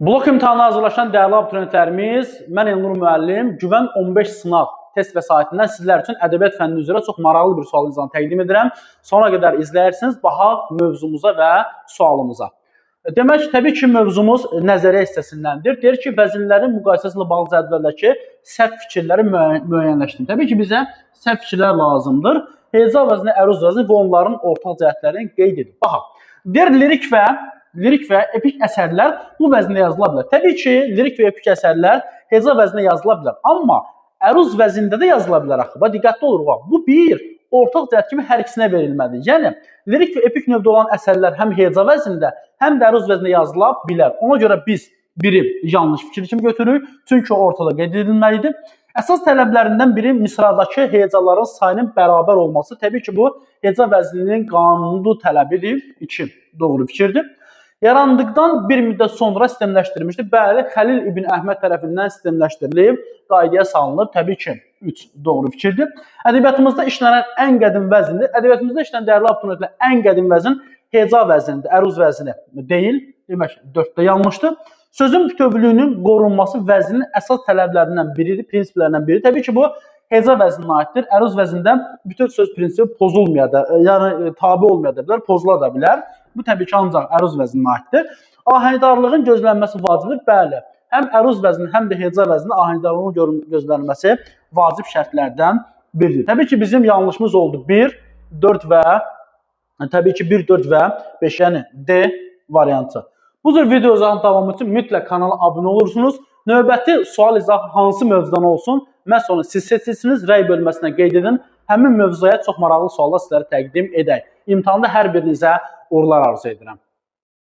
Blok imtahanına hazırlaşan dəyərli abituriyentlərimiz, mən Elnur müəllim, Güvən 15 sınaq test vəsaitindən sizlər üçün ədəbiyyat fənni üzrə çox maraqlı bir sualınızdan təqdim edirəm. Sona qədər izləyirsiniz, baxaq mövzumuza və sualımıza. Demək, təbii ki, mövzumuz nəzəriyyə hissəsindəndir. Deyir ki, vəzinlərin müqayisəsi ilə bağlı cədvəldəki səhv fikirləri müəyyənləşdirin. Təbii ki, bizə səhv fikirlər lazımdır. Heca vəzni, əruz vəzni və onların ortaq cəhətlərini qeyd edin. Baxaq, deyir lirik və epik əsərlər bu vəzndə yazıla bilər. Təbii ki, lirik və epik əsərlər heca vəzində yazıla bilər. Amma əruz vəzində də yazıla bilər axı. Diqqətli oluruq. Bu bir ortaq cəhət kimi hər ikisinə verilməlidir. Yəni, lirik və epik növdə olan əsərlər həm heca vəzində, həm də əruz vəzində yazıla bilər. Ona görə biz biri yanlış fikir kimi götürürük. Çünki ortada qeyd edilməlidir. Əsas tələblərindən biri misradakı hecaların sayının bərabər olması. Təbii ki, bu heca vəzninin qanuni tələbidir. 2. Doğru fikirdir. Yarandıqdan bir müddət sonra sistemləşdirilmişdir. Bəli, Xəlil İbn Əhməd tərəfindən sistemləşdirilib, qaydaya salınıb. Təbii ki, 3 doğru fikirdir. Ədəbiyyatımızda işlənən ən qədim vəzindir. Ədəbiyyatımızda işlənən dəyərli abituriyentlər ən qədim vəzin heca vəzinidir, əruz vəzini deyil. Demək, 4-də yanlışdır. Sözün bütövlüyünün qorunması vəzinin əsas tələblərindən biridir, prinsiplərindən biridir. Təbii ki, bu heca vəzninə aiddir. Əruz vəznində bütöv söz prinsipi pozulmaya da, yəni tabe olmaya da bilər, pozula da bilər. Bu təbii ki, ancaq əruz vəzninə aiddir. Ahəngdarlığın gözlənməsi vacibdir. Bəli, həm əruz vəzni, həm də heca vəzni ahəngdarlığın gözlənməsi vacib şərtlərdən biridir. Təbii ki, bizim yanlışımız oldu 1, 4 və təbii ki, 1, 4 və 5, yəni D variantı. Bu cür videoların davamı üçün mütləq kanala abunə olursunuz. Növbəti sual izahı hansı mövzudan olsun, məhz onu siz seçirsiniz, rəy bölməsinə qeyd edin. Həmin mövzuya çox maraqlı suallar sizlərə təqdim edək. İmtahanda hər birinizə uğurlar arzu edirəm.